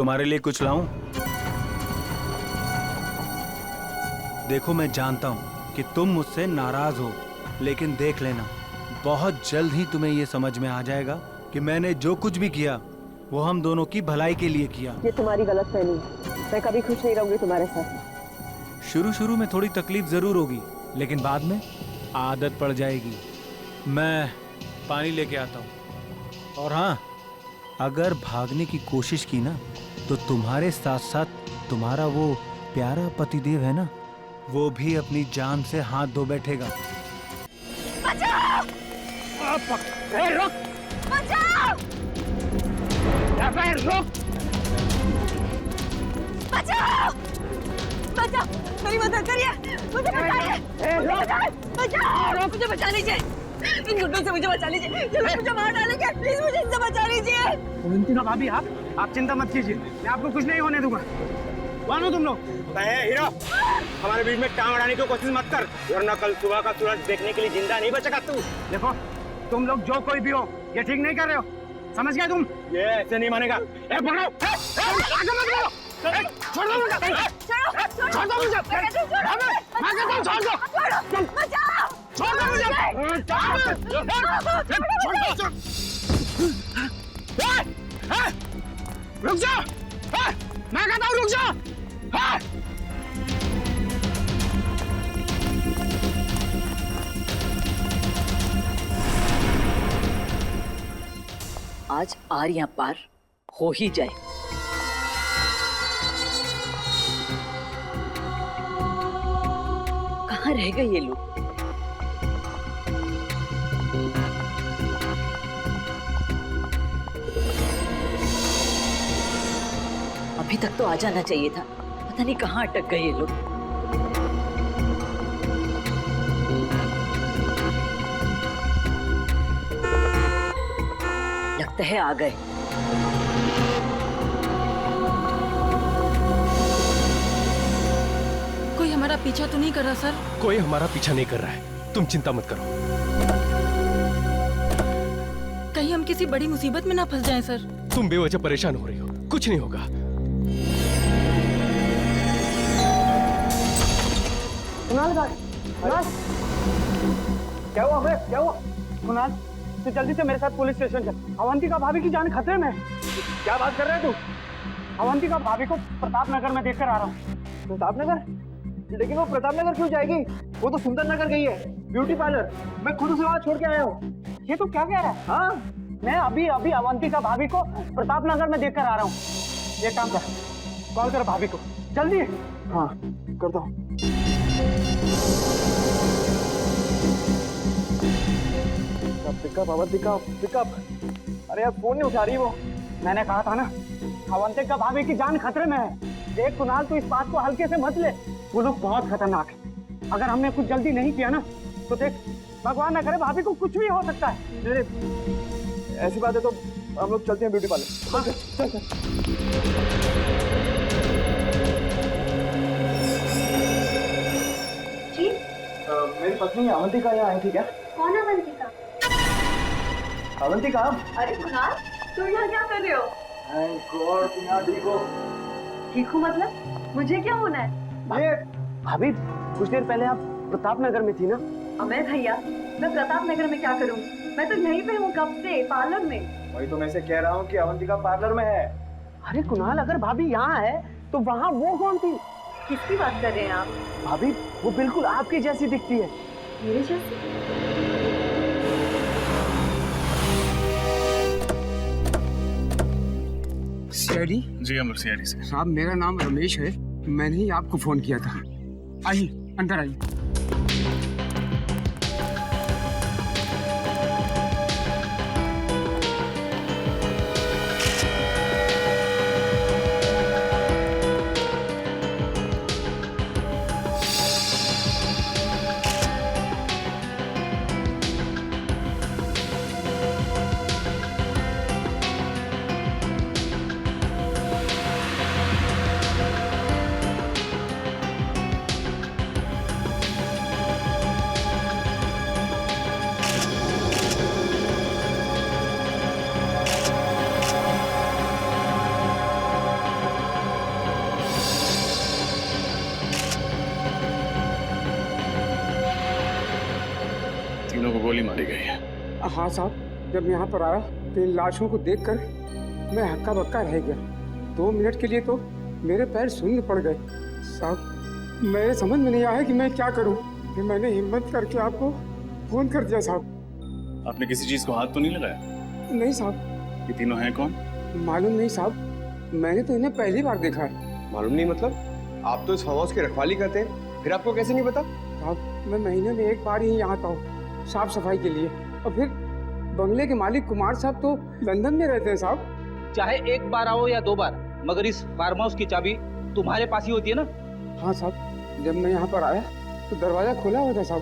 तुम्हारे लिए कुछ लाऊं? देखो मैं जानता हूं कि तुम मुझसे नाराज हो, लेकिन देख लेना बहुत जल्द ही तुम्हें ये समझ में आ जाएगा कि मैंने जो कुछ भी किया वो हम दोनों की भलाई के लिए किया। ये तुम्हारी गलतफहमी है। मैं कभी खुश नहीं रहूंगी तुम्हारे साथ। शुरू में थोड़ी तकलीफ जरूर होगी, लेकिन बाद में आदत पड़ जाएगी। मैं पानी लेके आता हूँ। और हाँ, अगर भागने की कोशिश की ना तो तुम्हारे साथ साथ तुम्हारा वो प्यारा पतिदेव है ना, वो भी अपनी जान से हाथ धो बैठेगा। बचाओ! रुक! बचाओ! रुक! बचाओ! बचाओ! मेरी मदद करिए! मुझे बचाइए! बचाओ! मुझे बचा लीजिए! इन गुंडों से मुझे बचा लीजिए! ये लोग मुझे मार डालेंगे! प्लीज मुझे इनसे बचा लीजिए! अवंतिका भाभी, आप चिंता मत कीजिए, मैं आपको कुछ नहीं होने दूंगा। कौन हो तुम लोग? हीरो, हमारे बीच में टांग अड़ाने की कोशिश मत कर, वरना कल सुबह का सूरज देखने के लिए जिंदा नहीं बचेगा तू। देखो, तुम लोग जो कोई भी हो, ये ठीक नहीं कर रहे हो, समझ गए तुम? ये ऐसे नहीं मानेगा। पकड़ो! छोड़ दो मुझे! छोड़ दो मुझे! छोड़ दो मुझे! रुक जाओ! मैं कहता हूँ रुक जाओ! आज आर या पार हो ही जाए। कहाँ रह गए ये लोग? अभी तक तो आ जाना चाहिए था, पता नहीं कहाँ अटक गए ये लोग। लगता है आ गए। कोई हमारा पीछा तो नहीं कर रहा सर? कोई हमारा पीछा नहीं कर रहा है, तुम चिंता मत करो। कहीं हम किसी बड़ी मुसीबत में ना फंस जाएं सर। तुम बेवजह परेशान हो रही हो, कुछ नहीं होगा। कुणाल, क्या हुआ बे? क्या हुआ? कुणाल, तू जल्दी से मेरे साथ पुलिस स्टेशन चल। अवंतिका भाभी की जान खतरे में है। क्या बात कर रहे है तू? अवंतिका भाभी को प्रताप नगर में देखकर आ रहा हूँ। प्रताप नगर? लेकिन वो प्रताप नगर क्यों जाएगी? वो तो सुंदर नगर गई है, ब्यूटी पार्लर। मैं खुद उसे वहाँ छोड़ के आया हूँ। ये तो क्या कह रहा है? हाँ, मैं अभी अवंतिका भाभी को प्रताप नगर में देखकर आ रहा हूँ। ये काम कर, कॉल कर भाभी को जल्दी। हाँ, करता हूँ। Pickup Avantika, pickup. अरे यार, फोन नहीं उठा रही वो। मैंने कहा था ना, अवंतिका भाभी की जान खतरे में है। देख कुणाल, तू इस बात को हल्के से मत ले। वो लोग बहुत खतरनाक है। अगर हमने कुछ जल्दी नहीं किया ना तो देख, भगवान ना करे, भाभी को कुछ भी हो सकता है। ऐसी बात है तो हम लोग चलते हैं ब्यूटी पार्लर। हाँ, चल चल। जी? मेरी पत्नी अवंतिका यहाँ आई थी क्या? कौन अवंतिका? अवंतिका? अरे कुणाल, तुम यहाँ क्या कर रहे हो? थैंक गॉड तुम यहाँ ठीक हो। ठीक हूँ मतलब? मुझे क्या होना है? ये भाभी, कुछ देर पहले आप प्रताप नगर में थी ना? अमय भैया, मैं प्रताप नगर में क्या करूँ? मैं तो यहीं पे हूँ कब से, पार्लर में। वही तो मैं से कह रहा हूँ कि अवंतिका पार्लर में है। अरे कुणाल, अगर भाभी यहाँ है तो वहाँ वो कौन थी? किसकी बात कर रहे हैं आप? भाभी, वो बिल्कुल आपकी जैसी दिखती है। मेरे जैसी? सीआईडी? जी हम लोग सीआईडी से। साहब, मेरा नाम रमेश है, मैंने ही आपको फोन किया था। आइए, अंदर आइए। को गोली मारी गई है। हाँ साहब, जब मैं यहाँ पर आया तो इन लाशों को देखकर मैं हक्का बक्का रह गया। 2 मिनट के लिए तो मेरे पैर शून्य पड़ गए। साहब, मेरे समझ में नहीं आया कि मैं क्या करूं। फिर मैंने हिम्मत करके आपको फोन कर दिया साहब। आपने किसी चीज को हाथ तो नहीं लगाया? नहीं साहब। ये तीनों हैं कौन? मालूम नहीं साहब, मैंने तो इन्हें पहली बार देखा है। मालूम नहीं मतलब? आप तो इस फार्म हाउस की रखवाली करते हैं, फिर आपको कैसे नहीं पता? साहब, मैं महीने में 1 बार ही यहाँ आता हूँ साफ सफाई के लिए, और फिर बंगले के मालिक कुमार साहब तो लंदन में रहते हैं साहब। चाहे 1 बार आओ या 2 बार, मगर इस फार्म हाउस की चाबी तुम्हारे पास ही होती है ना? हाँ साहब, जब मैं यहाँ पर आया तो दरवाजा खुला हुआ था साहब।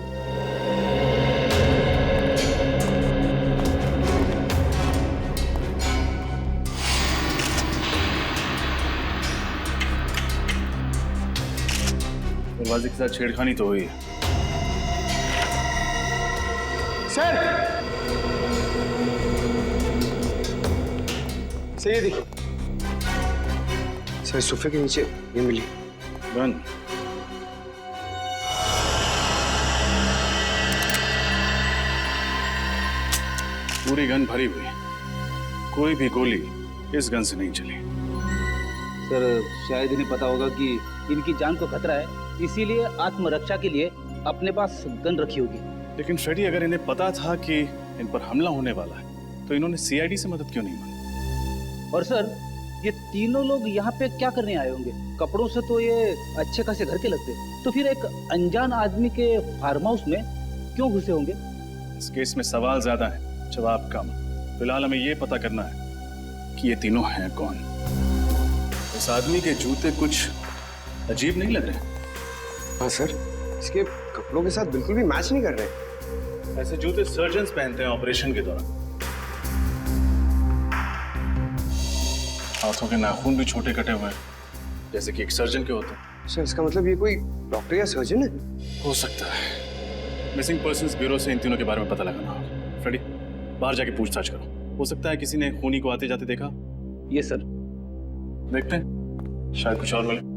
दरवाजे के साथ छेड़खानी तो हुई है। सर ये देखिए सर, सोफे के नीचे ये मिली गन। पूरी गन भरी हुई, कोई भी गोली इस गन से नहीं चली। सर शायद इन्हें पता होगा कि इनकी जान को खतरा है, इसीलिए आत्मरक्षा के लिए अपने पास गन रखी होगी। लेकिन फ्रेडी, अगर इन्हें पता था कि इन पर हमला होने वाला है तो इन्होंने सीआईडी से मदद क्यों नहीं मांगी? और सर, ये तीनों लोग यहाँ पे क्या करने आए होंगे? कपड़ों से तो ये अच्छे खासे घर के लगते, तो फिर एक अनजान आदमी के फार्म हाउस में क्यों घुसे होंगे? इस केस में सवाल ज्यादा है, जवाब कम। फिलहाल हमें ये पता करना है कि ये तीनों हैं कौन। इस आदमी के जूते कुछ अजीब नहीं लग रहे? हाँ सर, इसके कपड़ों के साथ बिल्कुल भी मैच नहीं कर रहे। ऐसे जूते सर्जन्स पहनते हैं ऑपरेशन के दौरान। हाथों के नाखून भी छोटे कटे हुए हैं, जैसे कि एक सर्जन के होते हैं। सर इसका मतलब ये कोई डॉक्टर या सर्जन है? हो सकता है। मिसिंग पर्सन्स ब्यूरो से इन तीनों के बारे में पता लगाना होगा। फ्रेडी, बाहर जाके पूछताछ करो। हो सकता है किसी ने खूनी को आते जाते देखा। ये सर, देखते हैं, शायद कुछ और मिले।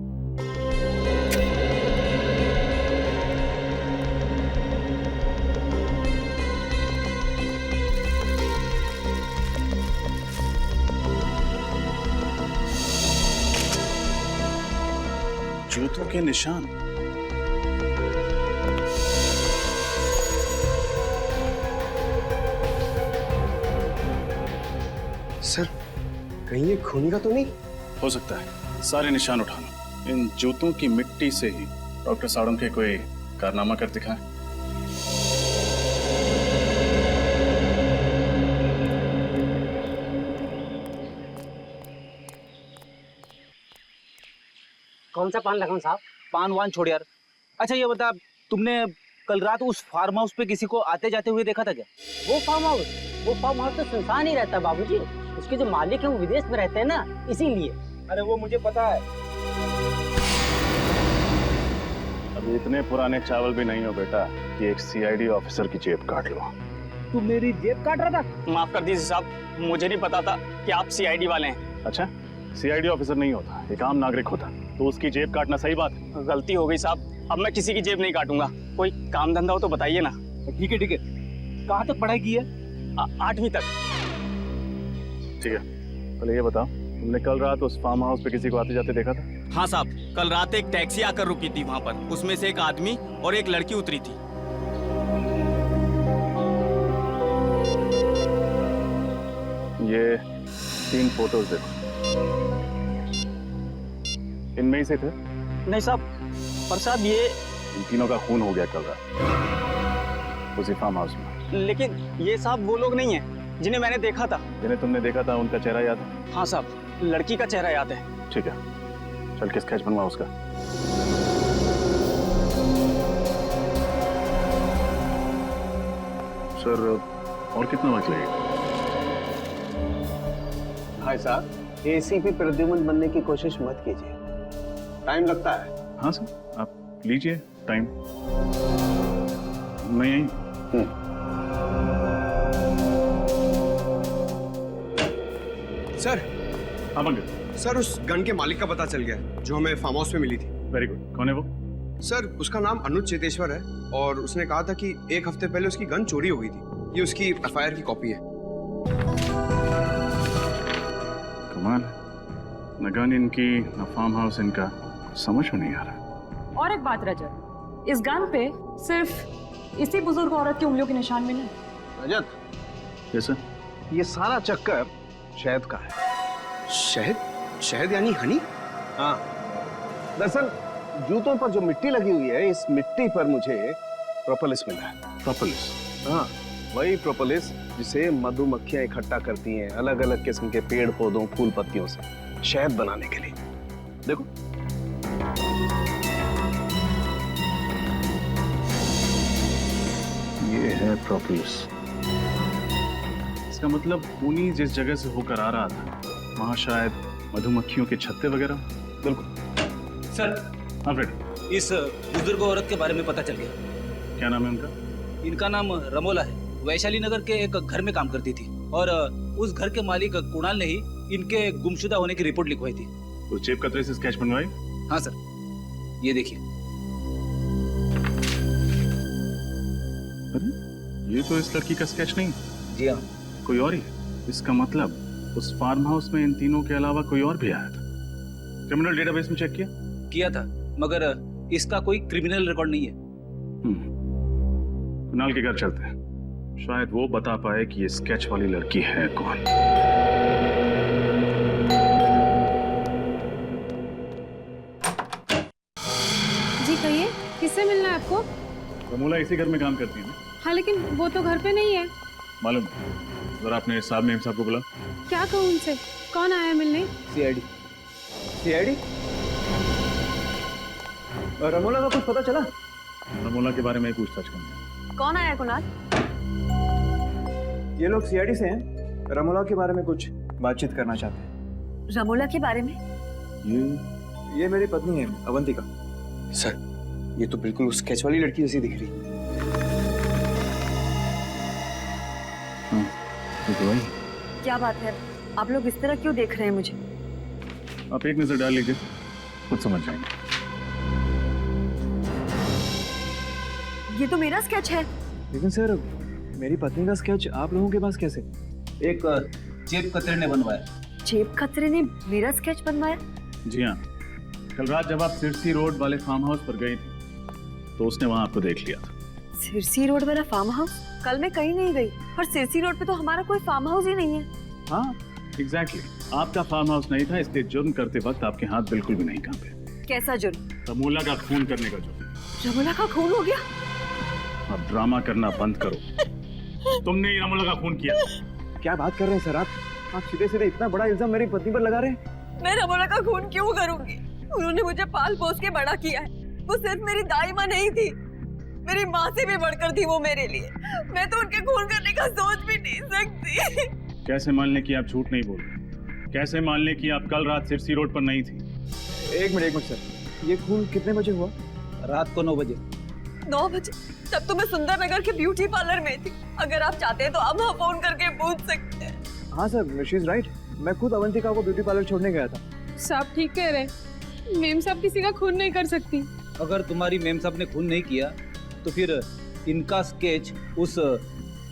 जूतों के निशान। सर कहीं ये खूनी का तो नहीं? हो सकता है, सारे निशान उठा लो। इन जूतों की मिट्टी से ही डॉक्टर साड़ंके कोई कारनामा कर दिखाए। कौन सा पान लगाऊं साहब? पान वान छोड़ यार। अच्छा ये बता, तुमने कल रात उस फार्म हाउस पे किसी को आते जाते हुए देखा था क्या? वो फार्म हाउस तो सुनसान ही रहता है बाबूजी। उसके जो मालिक है वो विदेश में रहते हैं ना, इसीलिए। अरे वो मुझे पता है। अब इतने पुराने चावल भी नहीं हो बेटा कि एक सीआईडी ऑफिसर की जेब काट लो। तू मेरी जेब काट रहा था? माफ कर दीजिए साहब, मुझे नहीं पता था कि आप सीआईडी वाले हैं। अच्छा, सीआईडी ऑफिसर नहीं होता, एक आम नागरिक होता, तो उसकी जेब काटना सही बात है? गलती हो गई साहब, अब मैं किसी की जेब नहीं काटूंगा। कोई काम धंधा हो तो बताइए ना। ठीक है ठीक है। कहाँ तक पढ़ाई की है? 8वीं तक। ठीक है, पहले ये बताओ, तुमने कल रात उस फार्म हाउस पे किसी को आते जाते देखा था? हाँ साहब, कल रात एक टैक्सी आकर रुकी थी वहाँ पर। उसमें से एक आदमी और एक लड़की उतरी थी। ये 3 फोटोज देखो, इनमें ही से थे? नहीं साहब, पर साहब ये इन तीनों का खून हो गया कल रात उसी फार्म हाउस में। लेकिन ये साहब वो लोग नहीं हैं जिन्हें मैंने देखा था। जिन्हें तुमने देखा था उनका चेहरा याद है? हाँ साहब, लड़की का चेहरा याद है। ठीक है, चल के स्केच बनवा उसका। सर, और कितना वक्त लगेगा? भाई साहब, एसीपी प्रद्युमन बनने की कोशिश मत कीजिए, टाइम लगता है। हाँ सर, आप लीजिए टाइम। मैं यहीं। सर। हाँ पंकज। सर, उस गन के मालिक का पता चल गया जो हमें फार्म हाउस में मिली थी। Very good. कौन है वो? सर उसका नाम अनुज चेतेश्वर है और उसने कहा था कि 1 हफ्ते पहले उसकी गन चोरी हो गई थी। ये उसकी एफआईआर की कॉपी है। कमाल है, न गन इनकी न फार्म हाउस इनका, समझ में नहीं आ रहा। और एक बात रजत, इस गन पे सिर्फ इसी बुजुर्ग औरत की उंगलियों के निशान मिले। रजत, कैसे? ये सारा चक्कर शहद का है। शहद? शहद यानी हनी? हाँ, दरअसल जूतों पर जो मिट्टी लगी हुई है, इस मिट्टी पर मुझे प्रोपोलिस मिला है। प्रोपोलिस? हाँ, वही प्रोपोलिस जिसे मधुमक्खियां इकट्ठा करती हैं अलग अलग किस्म के पेड़ पौधों फूल पत्तियों से शहद बनाने के लिए। देखो, ये है प्रोपोलिस। इसका मतलब खूनी जिस जगह से होकर आ रहा था वहां शायद मधुमक्खियों के छत्ते वगैरह। बिल्कुल सर। हाँ फ्रेड, इस बुजुर्ग औरत के बारे में पता चल गया। क्या नाम है उनका? इनका नाम रमोला है। वैशाली नगर के एक घर में काम करती थी और उस घर के मालिक कुणाल ने ही इनके गुमशुदा होने की रिपोर्ट लिखवाई थी। तो जेब कतरे से स्केच बनवाई? हाँ सर, ये देखिए। अरे ये तो इस लड़की का स्केच नहीं। जी हाँ, कोई और ही है। इसका मतलब उस फार्म हाउस में इन तीनों के अलावा कोई और भी आया था। क्रिमिनल डेटाबेस में चेक किया था, मगर इसका कोई क्रिमिनल रिकॉर्ड नहीं है। कुणाल के घर चलते हैं, शायद वो बता पाए कि ये स्केच वाली लड़की है कौन। जी कहिए, किससे मिलना है आपको? रमोला इसी घर में काम करती है ना? हाँ, लेकिन वो तो घर पे नहीं है। मालूम, जरा अपने साहब मेम साहब को बुला। क्या कहूँ उनसे? कौन आया मिलने? सीआईडी। सीआईडी? रमोला का कुछ पता चला? रमोला के बारे में पूछताछ करनी। कौन आया कुणाल? ये लोग सीआईडी से हैं, रमोला के बारे में कुछ बातचीत करना चाहते हैं। रमोला के बारे में? ये मेरी पत्नी है अवंतिका। सर ये तो बिल्कुल उस स्केच वाली लड़की जैसी दिख रही। क्या बात है, आप लोग इस तरह क्यों देख रहे हैं मुझे? आप एक नजर डाल लीजिए, खुद समझ जाएंगे। ये तो मेरा स्केच है। लेकिन सर, मेरी पत्नी का स्केच आप लोगों के पास कैसे? एक जेब कतरे ने बनवाया। जेब कतरे ने मेरा स्केच बनवाया? जी हाँ, कल रात जब आप सिरसी रोड वाले फार्म हाउस पर गई थी तो उसने वहां आपको देख लिया था। सिरसी रोड वाला फार्म हाउस? कल मैं कहीं नहीं गई और सिरसी रोड पे तो हमारा कोई फार्म हाउस ही नहीं है। हाँ एग्जैक्टली, आपका फार्म हाउस नहीं था, इसलिए जुर्म करते वक्त आपके हाथ बिल्कुल भी नहीं कांपे। कैसा जुर्म? रमोला का खून करने का जुर्म। रमोला का खून हो गया? अब ड्रामा करना बंद करो। तुमने ही रमोला का खून किया। क्या बात कर रहे हैं सर आप सीधे सीधे इतना बड़ा इल्जाम मेरी पत्नी पर लगा रहे हैं। मैं रमोला का खून क्यों करूंगी? उन्होंने मुझे पाल पोस के बड़ा किया है। वो सिर्फ मेरी दाई माँ नहीं थी, मेरी माँ से भी बढ़कर थी वो मेरे लिए। मैं तो उनके खून करने का सोच भी नहीं सकती। कैसे मान लें कि आप झूठ नहीं बोल रहे? कैसे मान लें कि आप कल रात सिरसी रोड पर नहीं थी? एक मिनट सर, ये खून कितने बजे हुआ? रात को 9 बजे। 9 बजे? तब तो मैं सुंदर नगर के ब्यूटी पार्लर में थी। अगर आप चाहते हैं तो आप वहाँ फोन करके पूछ सकते हैं। हाँ सर, शी इज राइट। मैं खुद अवंतिका को ब्यूटी पार्लर छोड़ने गया था। साहब ठीक कह रहे, मेम साहब किसी का खून नहीं कर सकती। अगर तुम्हारी मेम साहब ने खून नहीं किया तो फिर इनका स्केच उस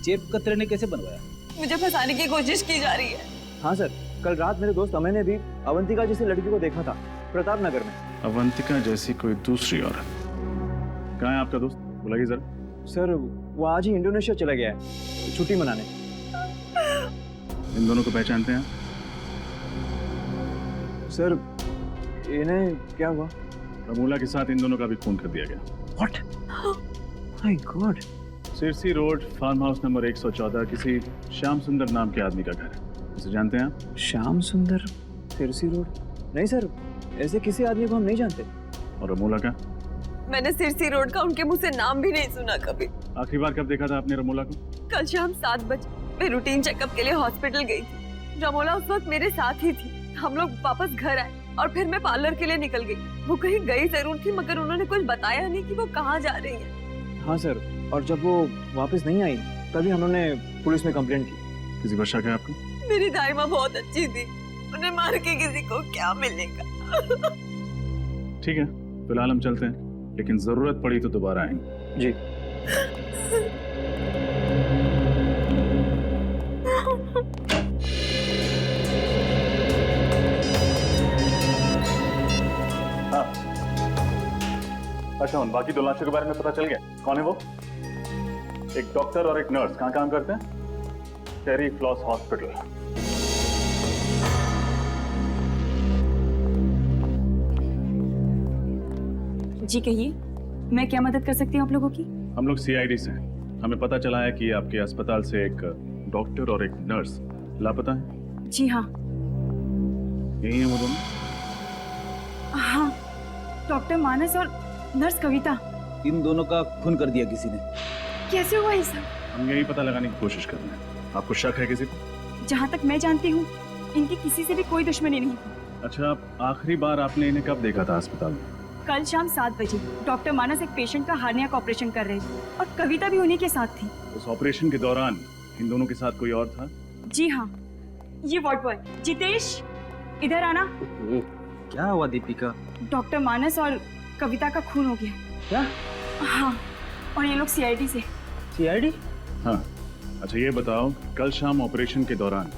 जेब कतरे ने कैसे बनवाया? मुझे फंसाने की कोशिश की जा रही है। हाँ सर, कल रात मेरे दोस्त अमय ने भी अवंतिका जैसी लड़की को देखा था प्रताप नगर में। अवंतिका जैसी कोई दूसरी औरत? कहाँ है आपका दोस्त? बुलाइए जरा। सर वो आज ही इंडोनेशिया चला गया है छुट्टी मनाने। इन दोनों को पहचानते हैं? सर इन्हें क्या हुआ? रमोला के साथ इन दोनों का भी खून कर दिया गया। What? My God! Sirsi road farm house number 114 किसी श्याम सुंदर नाम के आदमी का घर है। उसे जानते हैं आप? श्याम सुंदर, सिरसी रोड? नहीं सर, ऐसे किसी आदमी को हम नहीं जानते। और रमोला का? मैंने सिरसी रोड का उनके मुंह से नाम भी नहीं सुना कभी। आखिरी बार कब देखा था आपने रमोला को? कल शाम 7 बजे मैं रूटीन चेकअप के लिए हॉस्पिटल गई थी। रमोला उस वक्त मेरे साथ ही थी। हम लोग वापस घर आए और फिर मैं पार्लर के लिए निकल गई। वो कहीं गई जरूर थी मगर उन्होंने कुछ बताया नहीं कि वो कहाँ जा रही है। हाँ सर, और जब वो वापस नहीं आई तभी हमने पुलिस में कंप्लेंट की। किसी पर शक है आपको? मेरी दाई माँ बहुत अच्छी थी, उन्हें मार के किसी को क्या मिलेगा। ठीक है, फिलहाल हम चलते हैं। लेकिन जरूरत पड़ी तो दोबारा आएंगे। जी। हाँ। अच्छा, उन बाकी 2 लाशों के बारे में पता चल गया? कौन है वो? एक डॉक्टर और एक नर्स। कहाँ काम करते हैं? टेरी फ्लॉस हॉस्पिटल। जी कहिए, मैं क्या मदद कर सकती हूँ आप लोगों की? हम लोग सीआईडी से हैं। हमें पता चला है कि आपके अस्पताल से एक डॉक्टर और एक नर्स लापता है। जी हाँ। यही है वो दोनों? हाँ, डॉक्टर मानस और नर्स कविता। इन दोनों का खून कर दिया किसी ने। कैसे हुआ ये सब? हम यही पता लगाने की कोशिश कर रहे हैं। आपको शक है किसी को? जहाँ तक मैं जानती हूँ, इनकी किसी से भी कोई दुश्मनी नहीं थी। अच्छा, आखिरी बार आपने इन्हें कब देखा था अस्पताल में? कल शाम 7 बजे डॉक्टर मानस एक पेशेंट का हार्निया का ऑपरेशन कर रहे थे और कविता भी उन्हीं के साथ थी। उस ऑपरेशन के दौरान इन दोनों के साथ कोई और था? जी हाँ, ये वार्ड बॉय जितेश, इधर आना। क्या हुआ दीपिका? डॉक्टर मानस और कविता का खून हो गया। क्या? हाँ, और ये लोग सीआईडी से। सीआईडी? हाँ। अच्छा, ये बताओ, कल शाम ऑपरेशन के दौरान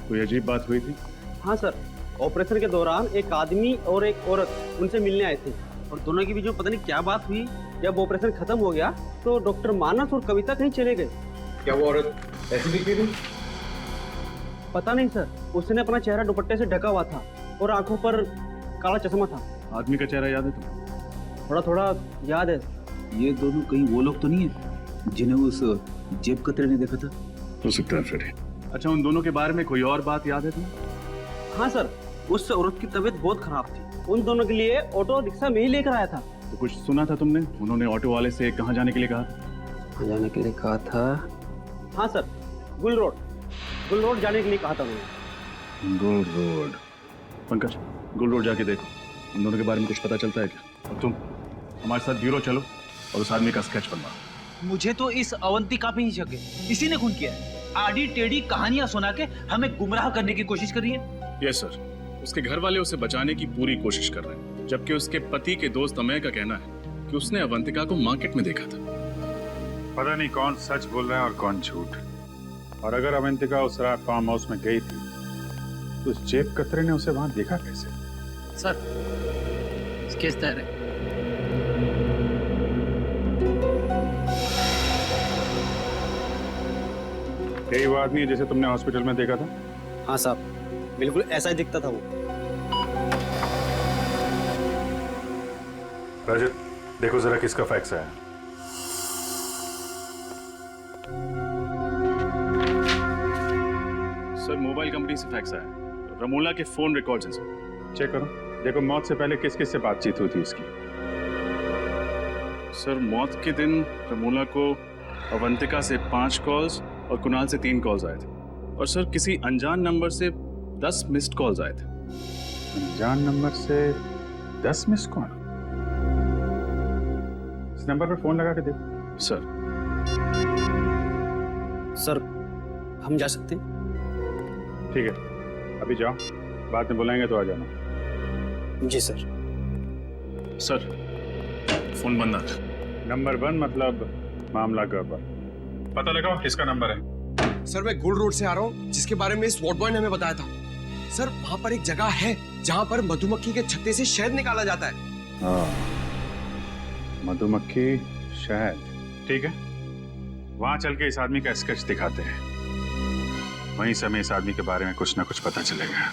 कोई अजीब बात हुई थी? हाँ सर, ऑपरेशन के दौरान एक आदमी और एक औरत उनसे मिलने आए थे और दोनों के बीच में पता नहीं क्या बात हुई। जब ऑपरेशन खत्म हो गया तो डॉक्टर मानस और कविता कहीं चले गए। क्या वो औरत ऐसी दिखती थी? पता नहीं सर, उसने अपना चेहरा दुपट्टे से ढका हुआ था और आंखों पर काला चश्मा था। आदमी का चेहरा याद है तुम्हें? थोड़ा थोड़ा याद है। ये दोनों कहीं वो लोग तो नहीं है जिन्हें उस जेब कतरे ने देखा था? हो सकता है फ्रेडी। अच्छा, उन दोनों के बारे में कोई और बात याद है तुम्हें? हाँ सर, उस औरत की तबीयत बहुत खराब थी। उन दोनों के लिए ऑटो रिक्शा में ही लेकर आया था। तो कुछ सुना था तुमने? उन्होंने ऑटो वाले से कहाँ जाने के लिए कहा? जाने के लिए कहा था? हाँ सर, गुल रोड जाने के लिए कहा था उन्होंने। गुल रोड। पंकज, गुल रोड जाके देखो, इन दोनों के बारे में कुछ पता चलता है क्या? और तुम हमारे साथ ब्यूरो चलो और उस आदमी का स्केच बनवाओ। मुझे तो इस अवंतिका पे ही शक है। इसी ने खून किया है। आड़ी टेढ़ी कहानियां सुना के हमें गुमराह करने की कोशिश कर रही है। यस सर, उसके घर वाले उसे बचाने की पूरी कोशिश कर रहे हैं, जबकि उसके पति के दोस्त अमय का कहना है कि उसने अवंतिका को मार्केट में देखा था। पता नहीं कौन सच बोल रहा है और कौन झूठ। और अगर अवंतिका उस रात फार्म हाउस में गई थी तो उस जेब कतरे ने उसे वहां देखा कैसे? सर, स्केच तैयार है। यही वो आदमी है जिसे तुमने हॉस्पिटल में देखा था? हाँ साहब, बिल्कुल ऐसा ही दिखता था वो। रजत, देखो जरा किसका फैक्स आया। सर, मोबाइल कंपनी से फैक्स आया। रमोला के फोन रिकॉर्ड्स हैं सर। चेक करो, देखो मौत से पहले किस किस से बातचीत हुई थी उसकी। सर, मौत के दिन रमोला को अवंतिका से 5 कॉल्स और कुणाल से 3 कॉल्स आए थे। और सर, किसी अनजान नंबर से 10 मिस्ड कॉल्स आए थे। अनजान नंबर से 10 मिस कॉल? इस नंबर पर फोन लगा के देखो। सर, हम जा सकते हैं? ठीक है, अभी जाओ, बाद में बुलाएंगे तो आ जाना। जी सर। सर, फोन बंद आ था। नंबर 1 मतलब मामला गड़बड़। पता लगाओ किसका नंबर है। सर, मैं गुल रोड से आ रहा हूँ, जिसके बारे में इस वार्ड बॉय ने हमें बताया था। सर, वहाँ पर एक जगह है जहाँ पर मधुमक्खी के छत्ते से शहद निकाला जाता है। हाँ, मधुमक्खी, शहद, ठीक है। वहां चल के इस आदमी का स्केच दिखाते हैं। वहीं से हमें इस आदमी के बारे में कुछ ना कुछ पता चलेगा।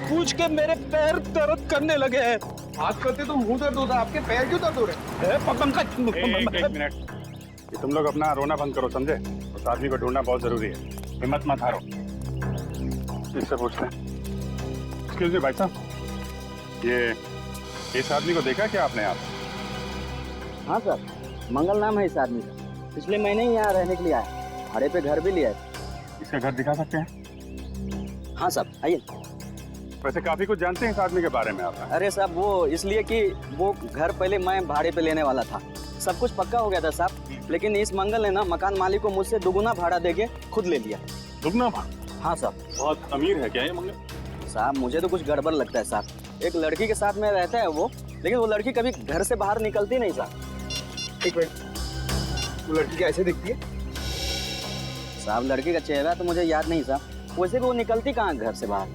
पूछ के मेरे पैर दर्द करने लगे हैं। बात करते तो मुंह दर्द होता है, आपके पैर क्यों दर्द हो रहे हैं? एक मिनट, ये तुम लोग अपना रोना बंद करो, समझे? उस आदमी को ढूंढना बहुत जरूरी है। हिम्मत मत हारो। इससे पूछते हैं। एक्सक्यूज मी भाई साहब, ये इस आदमी को देखा क्या आपने? आप? हाँ सर, मंगल नाम है इस आदमी का। पिछले महीने ही यहाँ रहने के लिए आया, भाड़े पे घर भी लिया है। इसका घर दिखा सकते हैं? हाँ साहब, आइए। वैसे काफी कुछ जानते हैं इस आदमी के बारे में आप? अरे साहब, वो इसलिए कि वो घर पहले मैं भाड़े पे लेने वाला था। सब कुछ पक्का हो गया था साहब, लेकिन इस मंगल ने ना मकान मालिक को मुझसे दुगुना भाड़ा देके खुद ले लिया। दुगना भाड़ा? हाँ साहब। बहुत अमीर है क्या ये मंगल? साहब, मुझे तो कुछ गड़बड़ लगता है साहब। एक लड़की के साथ में रहता है वो, लेकिन वो लड़की कभी घर से बाहर निकलती नहीं साहब। एक मिनट, वो लड़की कैसे दिखती है? साहब लड़की का चेहरा तो मुझे याद नहीं साहब, वैसे भी वो निकलती कहाँ घर से बाहर।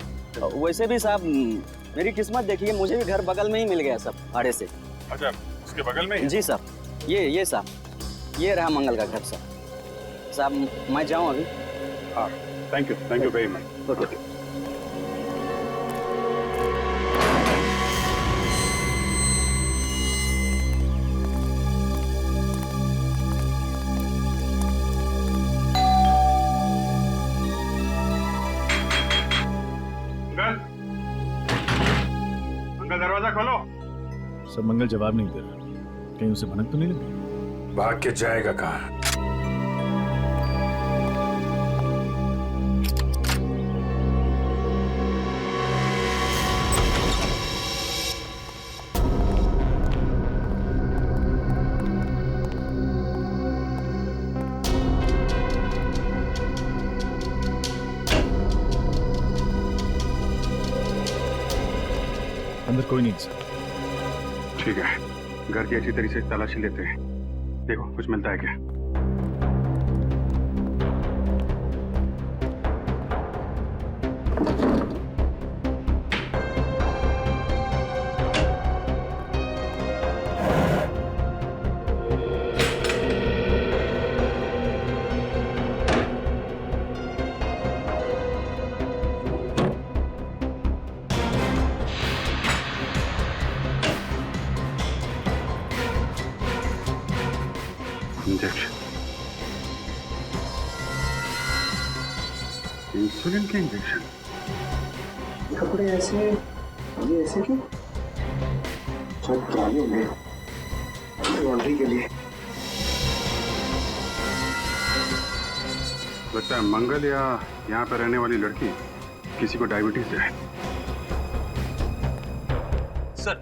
वैसे भी साहब मेरी किस्मत देखिए, मुझे भी घर बगल में ही मिल गया सब भाड़े से। अच्छा, उसके बगल में ही? जी साहब, ये साहब, ये रहा मंगल का घर साहब। मैं जाऊँ अभी? हाँ, thank you very much. Okay. Uncle दरवाजा खोलो। सब मंगल जवाब नहीं दे रहा, कहीं उसे भनक तो नहीं लगी? भाग के जाएगा कहाँ? अंदर कोई नहीं सर। ठीक है, घर की अच्छी तरीके से तलाशी लेते हैं, देखो कुछ मिलता है क्या। इंसुलिन के इंजेक्शन। कपड़े ऐसे, ये ऐसे क्यों? सब पुराने होंगे, लॉन्ड्री के लिए। लगता है मंगल या यहाँ पर रहने वाली लड़की किसी को डायबिटीज है। सर,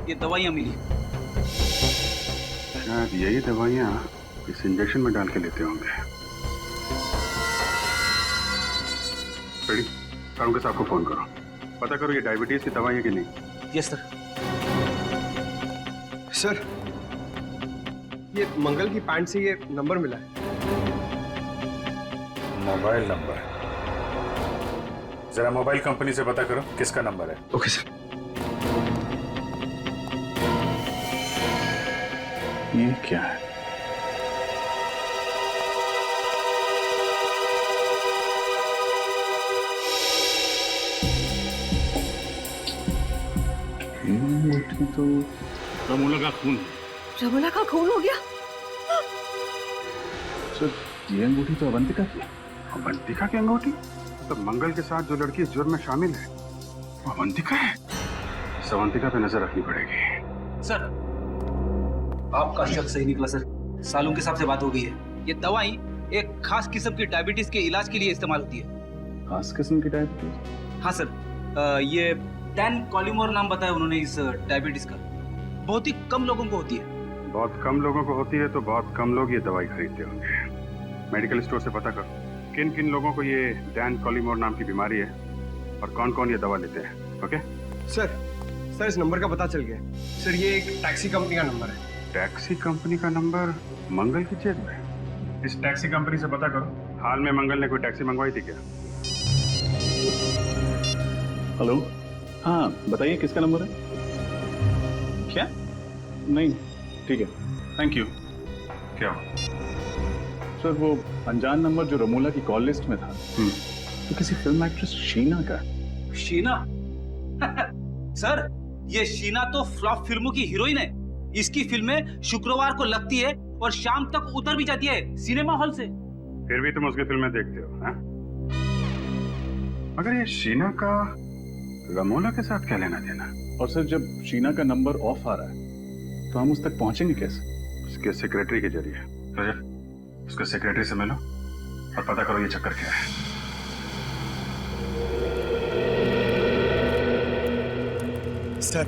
ये दवाइयाँ मिली। शायद यही दवाइयाँ इस इंजेक्शन में डाल के लेते होंगे। अरुण के साहब को फोन करो, पता करो ये डायबिटीज की दवाई है कि नहीं। Yes sir. सर, ये मंगल की पैंट से ये नंबर मिला है। Mobile number? जरा मोबाइल कंपनी से पता करो किसका नंबर है। Okay sir. ये क्या है? तो रमोला का खून है। रमोला का खून हो गया? सर, ये अंगूठी तो अवंतिका की। अवंतिका की अंगूठी? तो मंगल के साथ जो लड़की इस जुर्म में शामिल है वो अवंतिका है। इस अवंतिका पे नजर रखनी पड़ेगी। सर, आपका शक सही निकला सर। सालून के साहब से बात हो गई है। ये दवाई एक खास किस्म की डायबिटीज के इलाज के लिए इस्तेमाल होती है। खास किस्म की डायबिटीज? हाँ सर, ये डैन कॉलिमोर नाम बताया उन्होंने इस डायबिटीज का। बहुत ही कम लोगों को होती है। बहुत कम लोगों को होती है तो बहुत कम लोग ये दवाई खरीदते होंगे। मेडिकल स्टोर से पता करो किन किन लोगों को ये डैन कॉलिमोर नाम की बीमारी है और कौन कौन ये दवा लेते हैं। ओके सर, इस नंबर का पता चल गया। सर, ये एक टैक्सी कंपनी का नंबर है। टैक्सी कंपनी का नंबर मंगल की जेब में? इस टैक्सी कंपनी से पता करो हाल में मंगल ने कोई टैक्सी मंगवाई थी क्या। हेलो, हाँ बताइए किसका नंबर है? क्या? नहीं, ठीक है, थैंक यू। क्या सर, वो अनजान नंबर जो रमोला की कॉल लिस्ट में था तो किसी फिल्म एक्ट्रेस शीना का। शीना? सर, ये शीना तो फ्लॉप फिल्मों की हीरोइन है। इसकी फिल्में शुक्रवार को लगती है और शाम तक उतर भी जाती है सिनेमा हॉल से। फिर भी तुम उसकी फिल्में देखते हो, हाँ? मगर ये शीना का रमोला के साथ क्या लेना देना? और सर, जब शीना का नंबर ऑफ आ रहा है तो हम उस तक पहुंचेंगे कैसे? उसके सेक्रेटरी के जरिए। रजत, उसके सेक्रेटरी से मिलो और पता करो ये चक्कर क्या है। सर,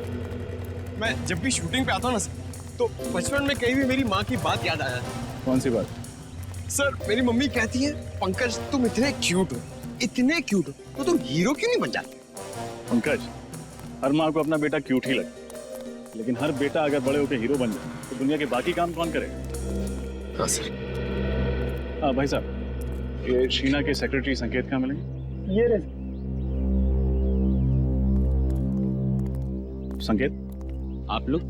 मैं जब भी शूटिंग पे आता हूँ ना सर, तो बचपन में कहीं भी मेरी माँ की बात याद आ जाती। कौन सी बात? सर, मेरी मम्मी कहती है, पंकज तुम इतने क्यूट हो, तो तुम हीरो क्यों नहीं बन जाते? पंकज, हर माँ को अपना बेटा क्यूट ही लगे, लेकिन हर बेटा अगर बड़े होकर हीरो बन जाए तो दुनिया के बाकी काम कौन करेगा? हाँ सर। हाँ भाई साहब, ये शीना के सेक्रेटरी संकेत कहाँ मिलेंगे? ये रे संकेत, आप लोग?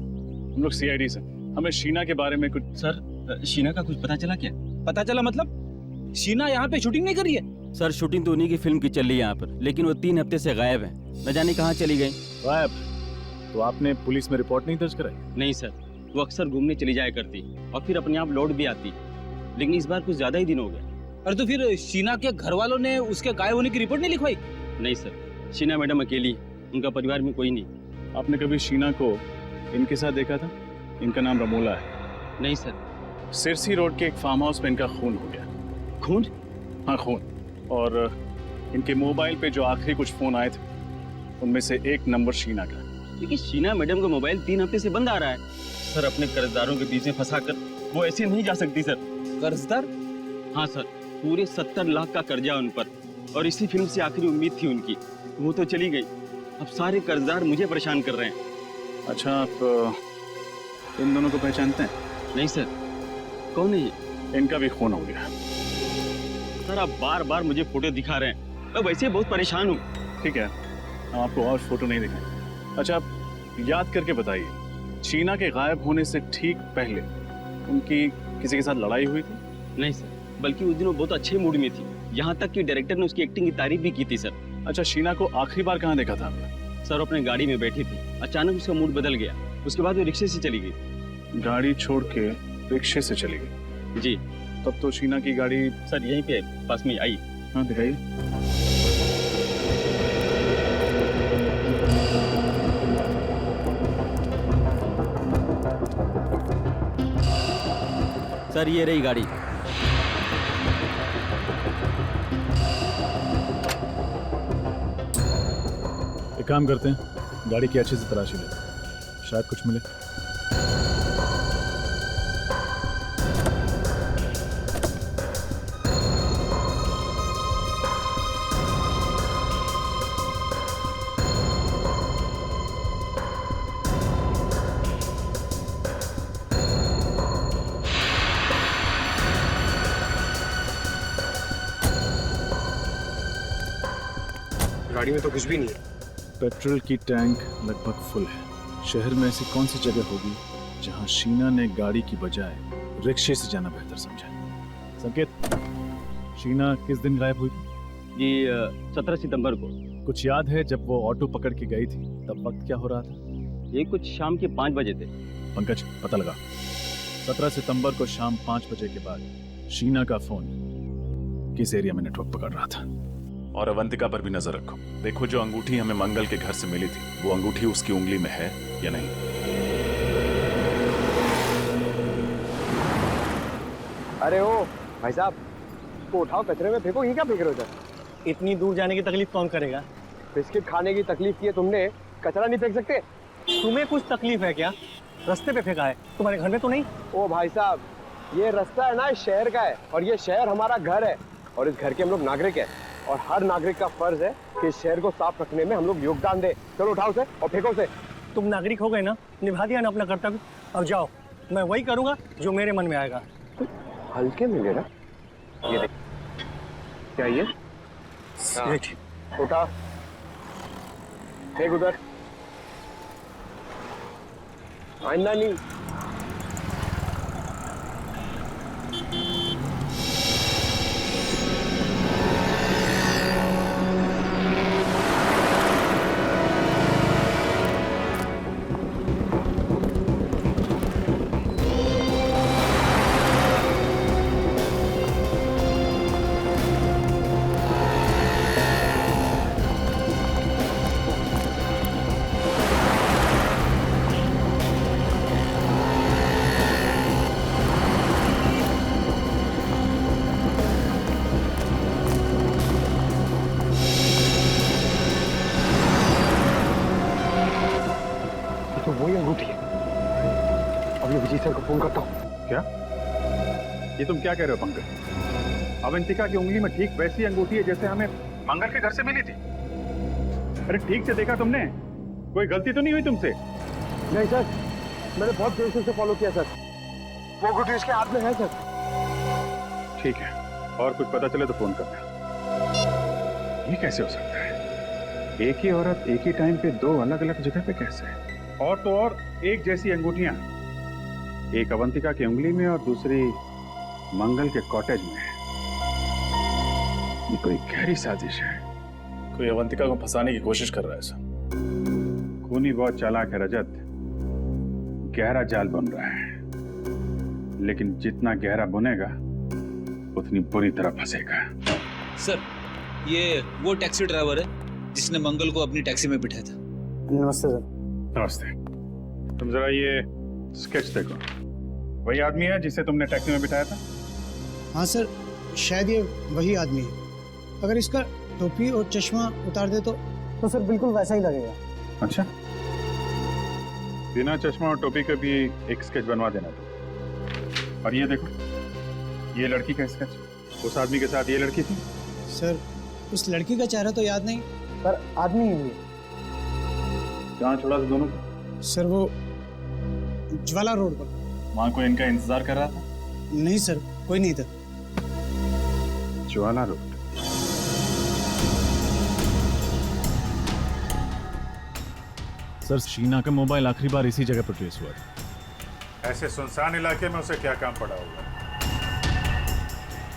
हम लोग सीआईडी से, हमें शीना के बारे में कुछ। सर शीना का कुछ पता चला क्या? पता चला मतलब? शीना यहाँ पे शूटिंग नहीं कर रही है? सर शूटिंग तो उन्हीं की फिल्म की चल रही है यहाँ पर, लेकिन वो 3 हफ्ते से गायब है, न जाने कहाँ चली गई। गायब? तो आपने पुलिस में रिपोर्ट नहीं दर्ज कराई? नहीं सर, वो अक्सर घूमने चली जाया करती और फिर अपने आप लौट भी आती, लेकिन इस बार कुछ ज्यादा ही दिन हो गए। अरे तो फिर शीना के घर वालों ने उसके गायब होने की रिपोर्ट नहीं लिखवाई? नहीं सर, शीना मैडम अकेली है, उनका परिवार में कोई नहीं। आपने कभी शीना को इनके साथ देखा था? इनका नाम रमोला है। नहीं सर। सिरसी रोड के एक फार्म हाउस में इनका खून हो गया। खून? हाँ खून। और इनके मोबाइल पे जो आखिरी कुछ फोन आए थे उनमें से एक नंबर शीना का। लेकिन शीना मैडम का मोबाइल 3 हफ्ते से बंद आ रहा है सर। अपने कर्जदारों के बीच में फंसा कर वो ऐसे नहीं जा सकती सर। कर्जदार? हाँ सर, पूरे 70 लाख का कर्जा उन पर, और इसी फिल्म से आखिरी उम्मीद थी उनकी, वो तो चली गई। अब सारे कर्जदार मुझे परेशान कर रहे हैं। अच्छा, आप इन दोनों को पहचानते हैं? नहीं सर। कौन है ये? इनका भी खून हो गया। सर आप बार बार मुझे फोटो दिखा रहे हैं, मैं वैसे बहुत परेशान हूँ। ठीक है, हम आपको और फोटो नहीं दिखाएंगे। अच्छा, आप याद करके बताइए, शीना के गायब होने से ठीक पहले उनकी किसी के साथ लड़ाई हुई थी? नहीं सर, बल्कि उस दिन वो बहुत अच्छे मूड में थी, यहाँ तक कि डायरेक्टर ने उसकी एक्टिंग की तारीफ भी की थी सर। अच्छा, शीना को आखिरी बार कहाँ देखा था आपने? सर अपने गाड़ी में बैठी थी, अचानक उसका मूड बदल गया, उसके बाद वो रिक्शे से चली गई। गाड़ी छोड़ के रिक्शे से चली गई? जी। तब तो शीना की गाड़ी सर यहीं पे पास में आई। हाँ दिखाइए। सर ये रही गाड़ी। एक काम करते हैं, गाड़ी की अच्छे से तलाशी लेते हैं, शायद कुछ मिले। गाड़ी में तो कुछ भी नहीं है। पेट्रोल की टैंक लगभग फुल है। शहर में ऐसी कौन सी जगह होगी जहां शीना ने गाड़ी की बजाय रिक्शे से जाना बेहतर समझा? संकेत, शीना किस दिन गायब हुई थी? जी 17 सितंबर को। कुछ याद है जब वो ऑटो पकड़ के गई थी तब वक्त क्या हो रहा था? ये कुछ शाम के 5 बजे थे। पंकज पता लगा। 17 सितंबर को शाम 5 बजे के बाद शीना का फोन किस एरिया में नेटवर्क पकड़ रहा था? और अवंतिका पर भी नजर रखो। देखो जो अंगूठी हमें मंगल के घर से मिली थी, वो अंगूठी उसकी उंगली में है या नहीं। अरे ओ भाई साहब, को उठाओ, कचरे में फेंको। ये क्या फेंक रहे हो? इतनी दूर जाने की तकलीफ कौन करेगा? बिस्किट खाने की तकलीफ की है तुमने, कचरा नहीं फेंक सकते? तुम्हें कुछ तकलीफ है क्या? रास्ते पे फेंका है, तुम्हारे घर में तो नहीं? ओ भाई साहब, ये रास्ता है ना इस शहर का है, और ये शहर हमारा घर है, और इस घर के हम लोग नागरिक है, और हर नागरिक का फर्ज है कि इस शहर को साफ रखने में हम लोग योगदान दे। चलो उठाओ उसे और फेंको उसे। तुम नागरिक हो गए ना, निभा दिया ना अपना कर्तव्य, अब जाओ। मैं वही करूंगा जो मेरे मन में आएगा। हल्के में ले रहा, ये देख क्या ये? उठा, फेंक उधर, आइंदा नहीं। तो वही अंगूठी है। अब ये विजय सर को फोन करता हूँ। क्या? ये तुम क्या कह रहे हो पंकज? अवंतिका की उंगली में ठीक वैसी अंगूठी है जैसे हमें मंगल के घर से मिली थी। अरे ठीक से देखा तुमने? कोई गलती तो नहीं हुई तुमसे? नहीं सर, मैंने बहुत देर से उसे फॉलो किया सर। वो गुड्डी उसके हाथ में है सर। ठीक है, और कुछ पता चले तो फोन करना। ये कैसे हो सकता है? एक ही औरत एक ही टाइम पे दो अलग अलग जगह पे कैसे? और तो और एक जैसी अंगूठियां, एक अवंतिका की उंगली में और दूसरी मंगल के कॉटेज में। ये कोई गहरी साजिश है। कोई अवंतिका को फंसाने की कोशिश कर रहा है सर। खूनी बहुत चालाक है रजत। गहरा जाल बुन रहा है, लेकिन जितना गहरा बुनेगा उतनी बुरी तरह फंसेगा। सर, ये वो टैक्सी ड्राइवर है जिसने मंगल को अपनी टैक्सी में बिठाया था। नमस्ते सर। नमस्ते। तुम जरा ये स्केच देखो। वही आदमी है जिसे तुमने टैक्सी में बिठाया था? हाँ सर, शायद ये वही आदमी है। अगर इसका टोपी और चश्मा उतार दे तो सर बिल्कुल वैसा ही लगेगा। अच्छा, बिना चश्मा और टोपी के भी एक स्केच बनवा देना तो। और ये देखो, ये लड़की का स्केच। उस आदमी के साथ ये लड़की थी? सर, उस लड़की का चेहरा तो याद नहीं, पर आदमी ही। कहाँ छोड़ा था दोनों को? सर, वो ज्वाला रोड पर। वहां कोई इनका इंतजार कर रहा था? नहीं सर, कोई नहीं था। ज्वाला रोड। सर, शीना का मोबाइल आखिरी बार इसी जगह पर ट्रेस हुआ था। ऐसे सुनसान इलाके में उसे क्या काम पड़ा होगा?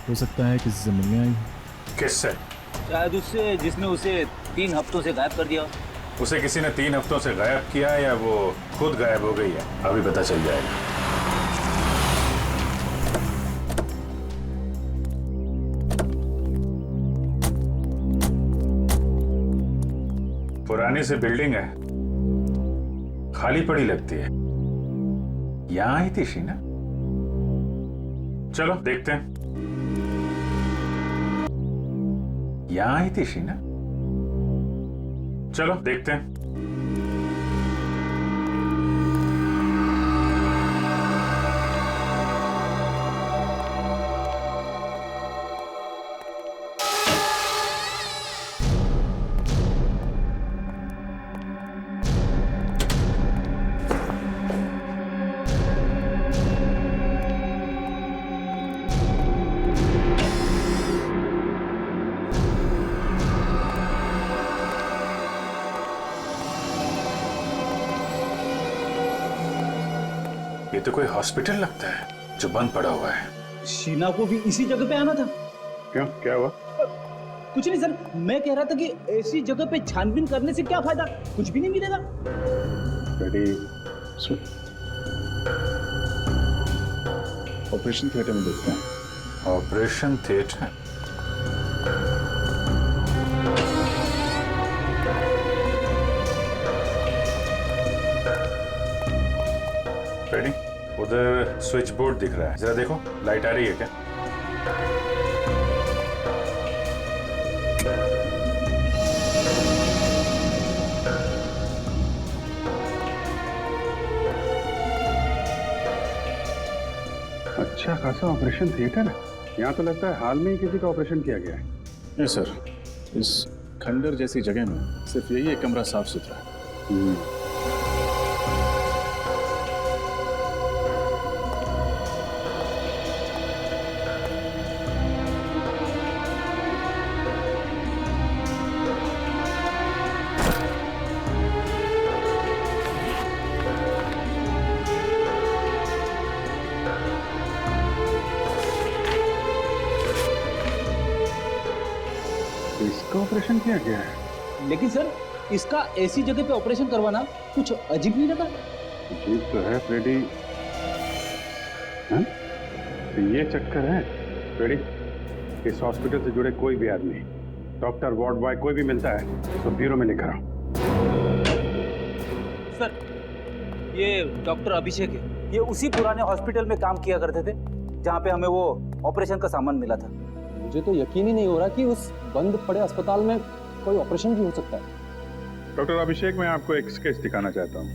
हो सकता है किसी से मिलने आई। किससे? शायद उससे जिसने उसे 3 हफ्तों से गायब कर दिया। उसे किसी ने 3 हफ्तों से गायब किया या वो खुद गायब हो गई है? अभी पता चल जाएगा। पुरानी सी बिल्डिंग है, खाली पड़ी लगती है। यहां आई थी शीना? चलो देखते हैं। यहां आई थी शीना? चलो देखते हैं। ये तो कोई हॉस्पिटल लगता है जो बंद पड़ा हुआ है। शीना को भी इसी जगह पे आना था। क्यों, क्या हुआ? कुछ नहीं सर, मैं कह रहा था कि ऐसी जगह पे छानबीन करने से क्या फायदा, कुछ भी नहीं मिलेगा। ऑपरेशन थिएटर में देखते हैं। Operation theatre? रेडी? उधर स्विच बोर्ड दिख रहा है, जरा देखो लाइट आ रही है क्या? अच्छा खासा ऑपरेशन थिएटर है। यहाँ तो लगता है हाल में ही किसी का ऑपरेशन किया गया है। नहीं सर, इस खंडर जैसी जगह में सिर्फ यही एक कमरा साफ सुथरा है। इसका ऑपरेशन किया गया है। लेकिन सर, इसका ऐसी जगह पे ऑपरेशन करवाना कुछ अजीब नहीं लगा? अजीब तो है फ्रेडी। हाँ? तो ये चक्कर है फ्रेडी। इस हॉस्पिटल से जुड़े कोई भी आदमी, डॉक्टर, वार्ड बॉय, कोई भी मिलता है तो ब्यूरो में लेकर आओ। सर, ये डॉक्टर अभिषेक है। ये उसी पुराने हॉस्पिटल में काम किया करते थे जहाँ पे हमें वो ऑपरेशन का सामान मिला था। मुझे तो यकीन ही नहीं हो रहा कि उस बंद पड़े अस्पताल में कोई ऑपरेशन भी हो सकता है। डॉक्टर अभिषेक, मैं आपको एक स्केच दिखाना चाहता हूँ।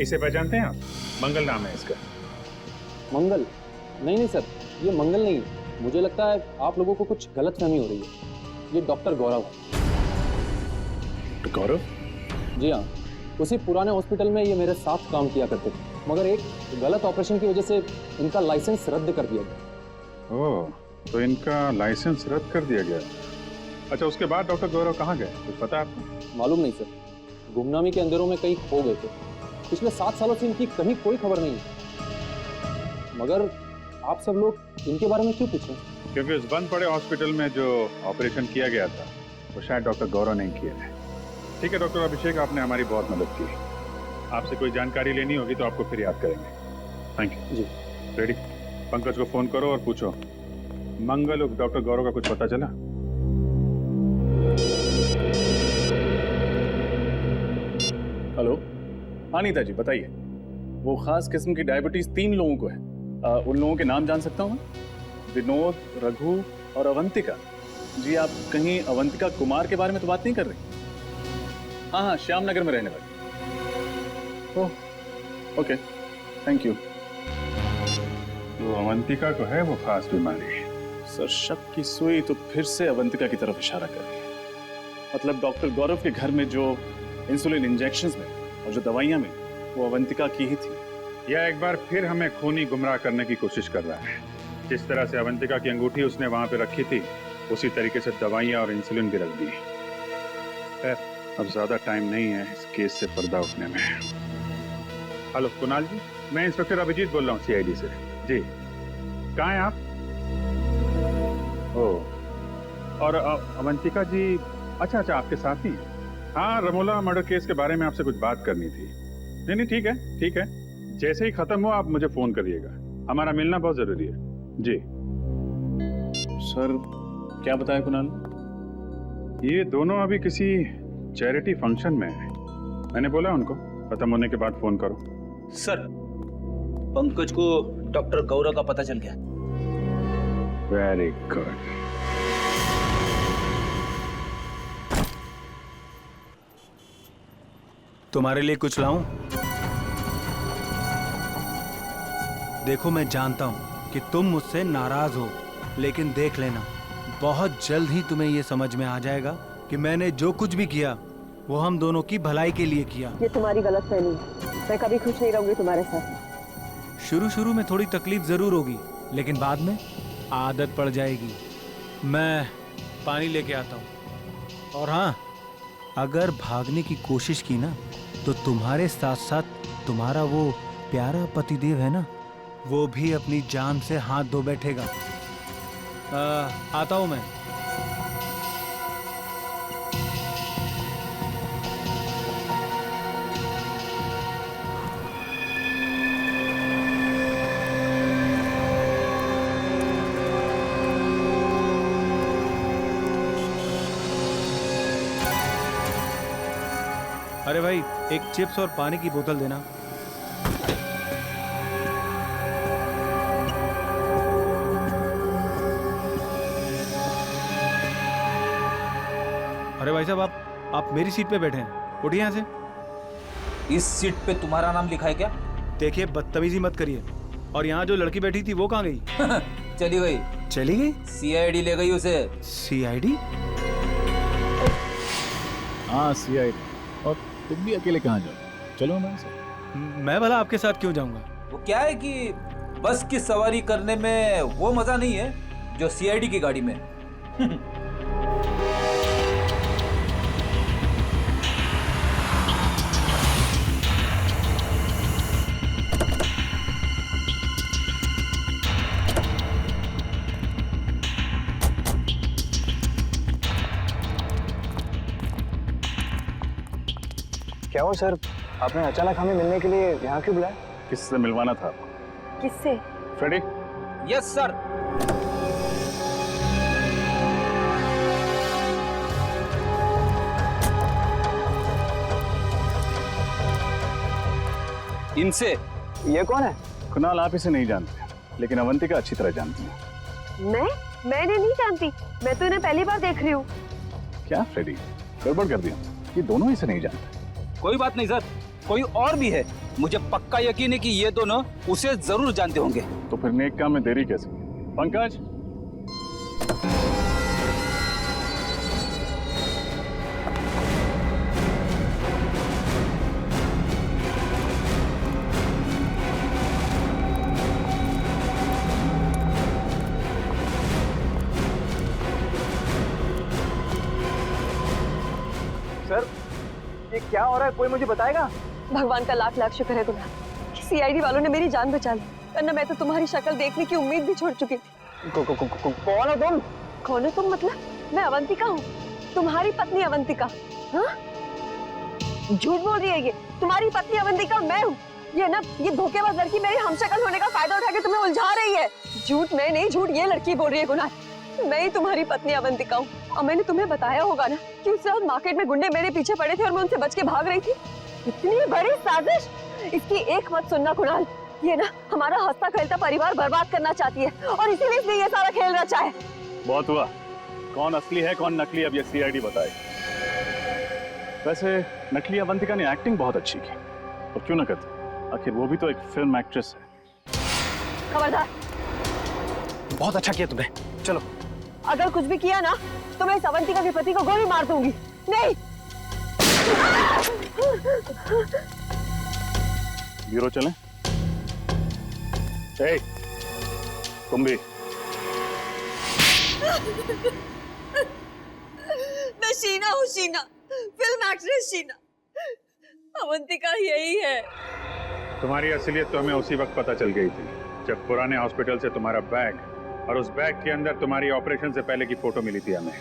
इसे पहचानते हैं आप? मंगल नाम है इसका। मंगल? नहीं सर, ये मंगल नहीं है। मुझे लगता है आप लोगों को कुछ गलतफहमी हो रही है। ये डॉक्टर गौरव है। गौरव? जी हाँ, उसी पुराने हॉस्पिटल में ये मेरे साथ काम किया करते थे, मगर एक गलत ऑपरेशन की वजह से इनका लाइसेंस रद्द कर दिया गया। ओह, तो इनका लाइसेंस रद्द कर दिया गया। अच्छा, उसके बाद डॉक्टर गौरव कहाँ गए, कुछ पता है आपको? मालूम नहीं सर, गुमनामी के अंधेरों में कहीं खो गए थे। पिछले 7 सालों से इनकी कहीं कोई खबर नहीं है। मगर आप सब लोग इनके बारे में क्यों पूछ रहे हैं? क्योंकि उस बंद पड़े हॉस्पिटल में जो ऑपरेशन किया गया था वो शायद डॉक्टर गौरव नहीं किए थे। ठीक है डॉक्टर अभिषेक, आपने हमारी बहुत मदद की। आपसे कोई जानकारी लेनी होगी तो आपको फिर याद करेंगे। थैंक यू जी। रेडी, पंकज को फोन करो और पूछो मंगल उर्फ डॉक्टर गौरव का कुछ पता चला? हेलो, अनीता जी बताइए। वो खास किस्म की डायबिटीज 3 लोगों को है। उन लोगों के नाम जान सकता हूँ? विनोद, रघु और अवंतिका। जी, आप कहीं अवंतिका कुमार के बारे में तो बात नहीं कर रही? हाँ हाँ, श्याम नगर में रहने वाली। Oh okay, thank you. तो अवंतिका को है वो खास बीमारी? सर, शक की सुई तो फिर से अवंतिका की तरफ इशारा कर रही है। मतलब डॉक्टर गौरव के घर में जो इंसुलिन इंजेक्शंस में और जो दवाइयां में, वो अवंतिका की ही थी। यह एक बार फिर हमें खूनी गुमराह करने की कोशिश कर रहा है। जिस तरह से अवंतिका की अंगूठी उसने वहां पे रखी थी, उसी तरीके से दवाइयां और इंसुलिन भी रख दी। खैर, अब ज्यादा टाइम नहीं है इस केस से पर्दा उठने में। हेलो कुणाल जी, मैं इंस्पेक्टर अभिजीत बोल रहा हूँ CID से। जी, कहाँ हैं आप? ओह, और अवंतिका जी, अच्छा अच्छा, आपके साथी? हाँ, रमोला मर्डर केस के बारे में आपसे कुछ बात करनी थी। नहीं नहीं, ठीक है ठीक है, जैसे ही खत्म हो आप मुझे फोन करिएगा, हमारा मिलना बहुत जरूरी है। जी सर, क्या बताया कुणाल? ये दोनों अभी किसी चैरिटी फंक्शन में है। मैंने बोला उनको खत्म होने के बाद फोन करो। सर, पंकज को डॉक्टर गौरव का पता चल गया। Very good. तुम्हारे लिए कुछ लाऊं? देखो, मैं जानता हूं कि तुम मुझसे नाराज हो, लेकिन देख लेना, बहुत जल्द ही तुम्हें यह समझ में आ जाएगा कि मैंने जो कुछ भी किया वो हम दोनों की भलाई के लिए किया। ये तुम्हारी गलतफहमी है। मैं कभी खुश नहीं रहूंगी तुम्हारे साथ। शुरू में थोड़ी तकलीफ जरूर होगी, लेकिन बाद में आदत पड़ जाएगी। मैं पानी लेके आता हूँ। और हाँ, अगर भागने की कोशिश की ना, तो तुम्हारे साथ साथ तुम्हारा वो प्यारा पतिदेव है ना, वो भी अपनी जान से हाथ धो बैठेगा। आता हूं मैं। अरे भाई, एक चिप्स और पानी की बोतल देना। अरे भाई साहब, आप मेरी सीट पे बैठे हैं, उठिए यहाँ से। इस सीट पे तुम्हारा नाम लिखा है क्या? देखिए, बदतमीजी मत करिए। और यहाँ जो लड़की बैठी थी वो कहाँ गई? चली गई। चली गई? CID ले गई उसे। CID? हाँ, CID। और तुम भी अकेले कहाँ जाओ? चलो हमारे साथ। मैं भला आपके साथ क्यों जाऊंगा? वो क्या है कि बस की सवारी करने में वो मजा नहीं है जो CID की गाड़ी में। क्या हो सर, आपने अचानक हमें मिलने के लिए यहाँ क्यों बुलाया? किससे मिलवाना था आपको? किससे? फ्रेडी? Yes sir. इनसे। ये कौन है? कुणाल, आप इसे नहीं जानते, लेकिन अवंतिका अच्छी तरह जानती है। मैं इन्हें नहीं जानती। मैं तो इन्हें पहली बार देख रही हूँ। क्या फ्रेडी, गड़बड़ कर दिया? ये दोनों इसे नहीं जानते। कोई बात नहीं सर, कोई और भी है। मुझे पक्का यकीन है कि ये दोनों उसे जरूर जानते होंगे। तो फिर नेक काम में देरी कैसे? पंकज, सर, ये क्या हो रहा है, कोई मुझे बताएगा? भगवान का लाख लाख शुक्र है गुना, सीआईडी वालों ने मेरी जान बचा ली, वरना मैं तो तुम्हारी शक्ल देखने की उम्मीद भी छोड़ चुकी थी। कौन हो तुम? कौन हो तुम मतलब? मैं अवंतिका हूँ, तुम्हारी पत्नी अवंतिका। हाँ? झूठ बोल रही है ये, तुम्हारी पत्नी अवंतिका मैं हूँ। ये धोखेबाज लड़की मेरी हमशक्ल होने का फायदा उठा के तुम्हें उलझा रही है। झूठ मैं नहीं, झूठ ये लड़की बोल रही है गुना। मैं ही तुम्हारी पत्नी अवंतिका हूँ, और मैंने तुम्हें बताया होगा ना कि उस रात मार्केट में गुंडे मेरे पीछे पड़े थे और मैं उनसे बच के भाग रही थी। इतनी बड़ी साजिश, इसकी एक मत सुनना कुणाल। ये ना हमारा हंसता खेलता परिवार बर्बाद करना चाहती है, और इसीलिए इसने ये सारा खेल रचा है। बहुत हुआ, कौन असली है कौन नकली अब ये सीआईडी बताए। वैसे नकली अवंतिका ने एक्टिंग बहुत अच्छी की, और क्यों ना करती, आखिर वो भी तो एक फिल्म एक्ट्रेस है। खबरदार, बहुत अच्छा किया तुमने, चलो। अगर कुछ भी किया ना तो मैं इस अवंतिका के पति को गोली मार दूंगी। नहीं। ब्यूरो चलें? ए, तुम भी। मैं शीना हूँ, शीना, फिल्म एक्ट्रेस शीना। अवंतिका यही है। तुम्हारी असलियत तो हमें उसी वक्त पता चल गई थी जब पुराने हॉस्पिटल से तुम्हारा बैग और उस बैग के अंदर तुम्हारी ऑपरेशन से पहले की फोटो मिली थी हमें।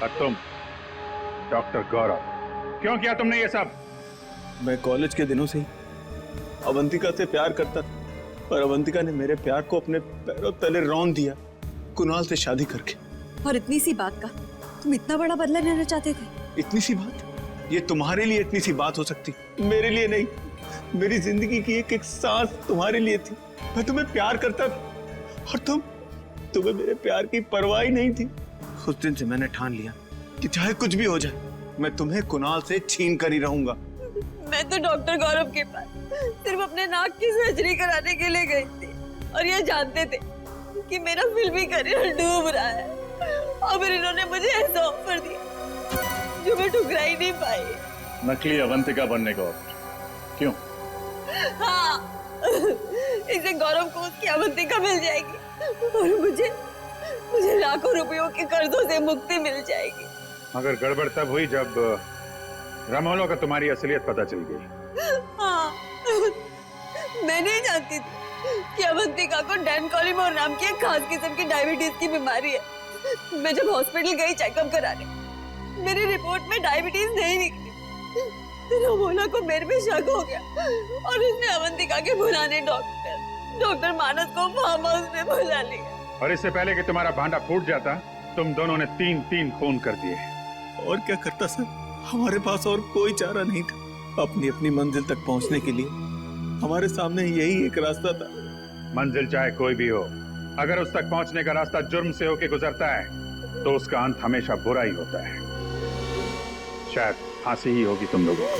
और तुम डॉक्टर गौरव, क्यों किया तुमने ये सब? मैं कॉलेज के दिनों से ही अवंतिका से प्यार करता था, पर अवंतिका ने मेरे प्यार को अपने पैरों तले रौंद दिया, कुणाल से शादी करके। और इतनी सी बात का तुम इतना बड़ा बदला लेना चाहते थे? इतनी सी बात? ये तुम्हारे लिए इतनी सी बात हो सकती, मेरे लिए नहीं। मेरी जिंदगी की एक एक सांस तुम्हारे लिए थी। मैं तुम्हें प्यार करता था, और तुम्हें मेरे प्यार की परवाह ही नहीं थी। उस दिन से मैंने ठान लिया कि चाहे कुछ भी हो जाए, मैं तुम्हें कुणाल से छीन कर ही रहूंगा। मैं तो डॉक्टर गौरव के पास सिर्फ अपने नाक की सर्जरी कराने के लिए गई थी, और ये जानते थे कि मेरा फिल्मी करियर डूब रहा है, और फिर इन्होंने मुझे ऐसा ऑफर दिया जो मैं ठुकरा ही नहीं पाई। नकली अवंतिका बनने का ऑफर? क्यों? हाँ, इसे गौरव को उसकी अवंतिका मिल जाएगी, और मुझे लाखों रुपयों के कर्जों से मुक्ति मिल जाएगी। मगर गड़बड़ तब हुई जब रामोलो का तुम्हारी असलियत पता चल गई। हाँ, मैं नहीं जानती थी कि अवंतिका को डैनकोलिमोर नाम की एक खास किस्म की डायबिटीज की बीमारी है। मैं जब हॉस्पिटल गई चेकअप कराने, मेरी रिपोर्ट में डायबिटीज नहीं निकली। रामोला को मेरे पे शक हो गया, और उसने अवंतिका के पुराने डॉक्टर मानस को फार्म हाउस में बुला लिया। और इससे पहले कि तुम्हारा भांडा फूट जाता, तुम दोनों ने 3 खून कर दिए। और क्या करता सर, हमारे पास और कोई चारा नहीं था। अपनी अपनी मंजिल तक पहुंचने के लिए हमारे सामने यही एक रास्ता था। मंजिल चाहे कोई भी हो, अगर उस तक पहुंचने का रास्ता जुर्म से होके गुजरता है तो उसका अंत हमेशा बुरा ही होता है। शायद फांसी ही होगी तुम लोगों को।